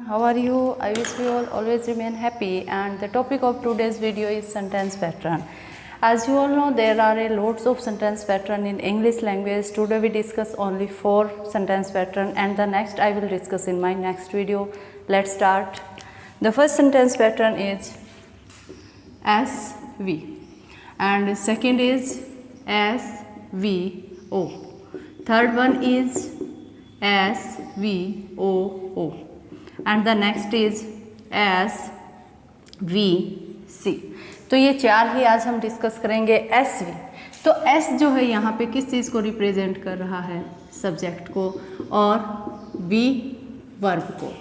how are you? I wish you all always remain happy, and the topic of today's video is sentence pattern. As you all know, there are a lots of sentence pattern in English language. Today we discuss only 4 sentence pattern, and the next I will discuss in my next video. Let's start. The first sentence pattern is SV, and second is SVO. Third one is SVOO, and the next is SVC. तो ये 4 ही आज हम discuss करेंगे। SV, तो S जो है यहाँ पे किस चीज़ को रिप्रेजेंट कर रहा है? सब्जेक्ट को, और V वर्ब को।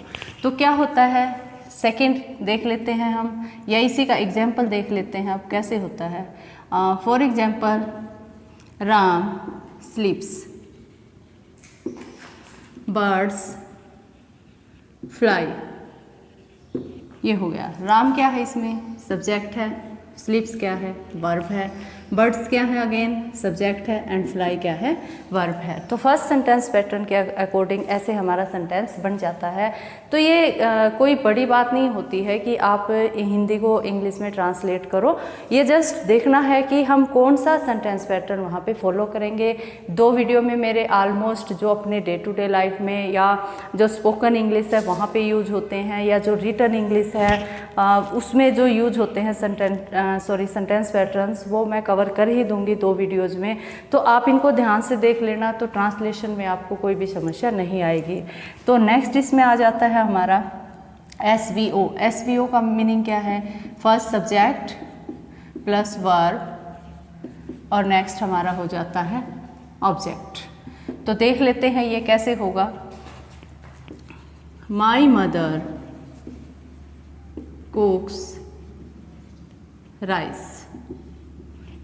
तो क्या होता है? सेकंड देख लेते हैं हम, या इसी का एग्जाम्पल देख लेते हैं अब कैसे होता है। For example, Ram स्लीप्स, birds fly. ये हो गया। राम क्या है? इसमें सब्जेक्ट है, स्लीप्स क्या है? वर्ब है, बर्ड्स क्या है? अगेन सब्जेक्ट है, एंड फ्लाई क्या है? वर्ब है। तो फर्स्ट सेंटेंस पैटर्न के अकॉर्डिंग ऐसे हमारा सेंटेंस बन जाता है। तो ये कोई बड़ी बात नहीं होती है कि आप हिंदी को इंग्लिश में ट्रांसलेट करो। ये जस्ट देखना है कि हम कौन सा सेंटेंस पैटर्न वहाँ पे फॉलो करेंगे। 2 वीडियो में मेरे ऑलमोस्ट जो अपने डे टू डे लाइफ में या जो स्पोकन इंग्लिश है वहाँ पे यूज होते हैं, या जो रिटन इंग्लिश है उसमें जो यूज होते हैं सेंटेंस पैटर्न्स, वो मैं कवर कर ही दूंगी 2 वीडियोज़ में। तो आप इनको ध्यान से देख लेना, तो ट्रांसलेशन में आपको कोई भी समस्या नहीं आएगी। तो नेक्स्ट इसमें आ जाता है हमारा SVO। SVO का मीनिंग क्या है? फर्स्ट सब्जेक्ट प्लस वर्ब, और नेक्स्ट हमारा हो जाता है ऑब्जेक्ट। तो देख लेते हैं ये कैसे होगा। My mother कुक्स rice.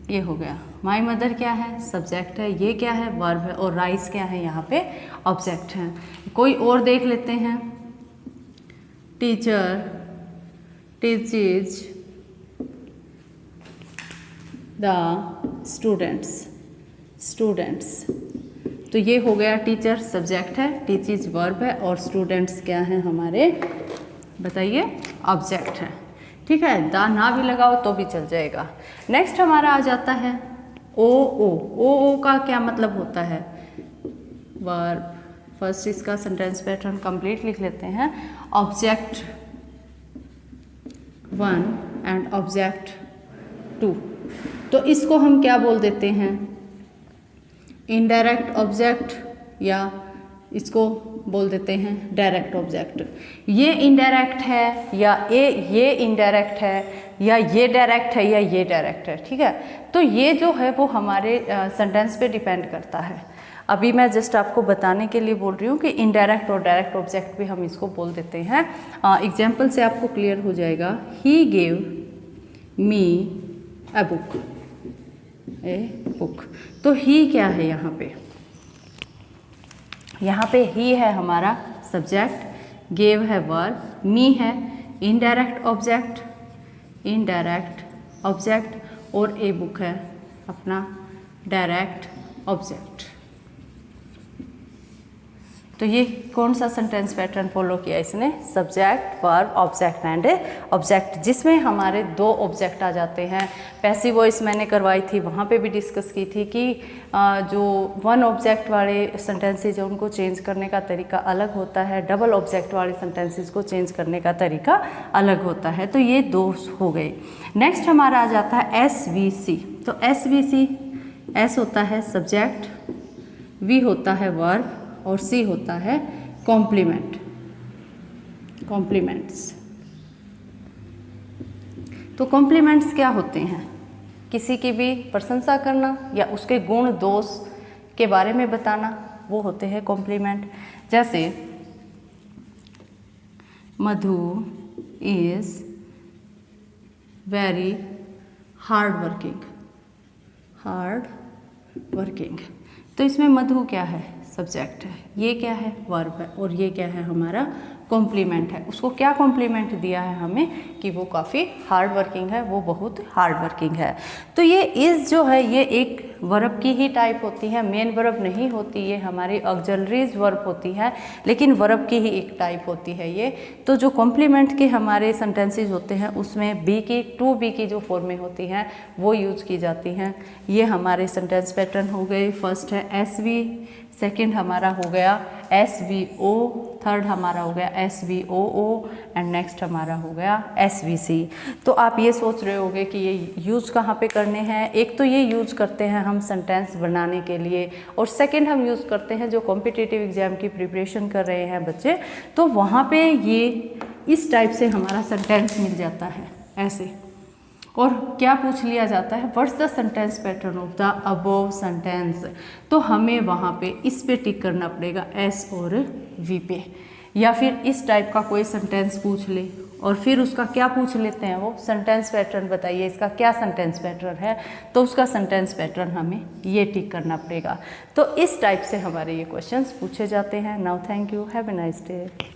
ये हो गया। माई मदर क्या है? सब्जेक्ट है, ये क्या है? वर्ब है, और राइस क्या है? यहाँ पे ऑब्जेक्ट है। कोई और देख लेते हैं। Teacher teaches the students. तो ये हो गया। टीचर सब्जेक्ट है, टीचेज वर्ब है, और स्टूडेंट्स क्या है हमारे? बताइए, ऑब्जेक्ट है। ठीक है, दा ना भी लगाओ तो भी चल जाएगा। नेक्स्ट हमारा आ जाता है ओ का क्या मतलब होता है? वर्ब। फर्स्ट इसका सेंटेंस पैटर्न कंप्लीट लिख लेते हैं। Object 1 and object 2। तो इसको हम क्या बोल देते हैं? इनडायरेक्ट ऑब्जेक्ट, या इसको बोल देते हैं डायरेक्ट ऑब्जेक्ट। ये इनडायरेक्ट है, या ये इनडायरेक्ट है, या ये डायरेक्ट है, या ये डायरेक्ट है। ठीक है, तो ये जो है वो हमारे सेंटेंस पे डिपेंड करता है। अभी मैं जस्ट आपको बताने के लिए बोल रही हूँ कि इनडायरेक्ट और डायरेक्ट ऑब्जेक्ट भी हम इसको बोल देते हैं। एग्जाम्पल से आपको क्लियर हो जाएगा। He gave me a book. तो ही क्या है यहाँ पे? यहाँ पे ही है हमारा सब्जेक्ट, गेव है वर्ब, मी है इनडायरेक्ट ऑब्जेक्ट, और ए बुक है अपना डायरेक्ट ऑब्जेक्ट। तो ये कौन सा सेंटेंस पैटर्न फॉलो किया इसने? Subject verb object and object, जिसमें हमारे 2 ऑब्जेक्ट आ जाते हैं। पैसिव वॉइस मैंने करवाई थी, वहाँ पे भी डिस्कस की थी कि जो 1 ऑब्जेक्ट वाले सेंटेंसेज हैं उनको चेंज करने का तरीका अलग होता है, डबल ऑब्जेक्ट वाले सेंटेंसेज को चेंज करने का तरीका अलग होता है। तो ये 2 हो गए। नेक्स्ट हमारा आ जाता है SVC। तो SVC, S होता है सब्जेक्ट, V होता है वर्ब, और C होता है कॉम्प्लीमेंट्स। तो कॉम्प्लीमेंट्स क्या होते हैं? किसी की भी प्रशंसा करना या उसके गुण दोष के बारे में बताना, वो होते हैं कॉम्प्लीमेंट। जैसे मधु इज वेरी हार्ड वर्किंग। तो इसमें मधु क्या है? सब्जेक्ट है, ये क्या है? वर्ब है, और ये क्या है हमारा? कॉम्प्लीमेंट है। उसको क्या कॉम्प्लीमेंट दिया है हमें कि वो काफ़ी हार्ड वर्किंग है, वो बहुत हार्ड वर्किंग है। तो ये इज़ जो है ये एक वर्ब की ही टाइप होती है, मेन वर्ब नहीं होती, ये हमारी ऑक्सिलरीज वर्ब होती है, लेकिन वर्ब की ही एक टाइप होती है ये। तो जो कॉम्प्लीमेंट के हमारे सेंटेंसेज होते हैं उसमें बी की, टू बी की जो फॉर्में होती हैं वो यूज़ की जाती हैं। ये हमारे सेंटेंस पैटर्न हो गए। फर्स्ट है एस वी, सेकेंड हमारा हो गया एस वी ओ, थर्ड हमारा हो गया S V O O and next हमारा हो गया एस वी सी। तो आप ये सोच रहे होंगे कि ये यूज़ कहाँ पे करने हैं। एक तो ये यूज़ करते हैं हम सेंटेंस बनाने के लिए, और सेकंड हम यूज़ करते हैं जो कॉम्पिटिटिव एग्जाम की प्रिपरेशन कर रहे हैं बच्चे, तो वहाँ पे ये इस टाइप से हमारा सेंटेंस मिल जाता है ऐसे। और क्या पूछ लिया जाता है, what's the sentence pattern of the above sentence, तो हमें वहाँ पे इस पे टिक करना पड़ेगा एस और वी पे। या फिर इस टाइप का कोई सेंटेंस पूछ ले और फिर उसका क्या पूछ लेते हैं वो सेंटेंस पैटर्न बताइए इसका क्या सेंटेंस पैटर्न है, तो उसका सेंटेंस पैटर्न हमें ये टिक करना पड़ेगा। तो इस टाइप से हमारे ये क्वेश्चंस पूछे जाते हैं। Now thank you, have a nice day.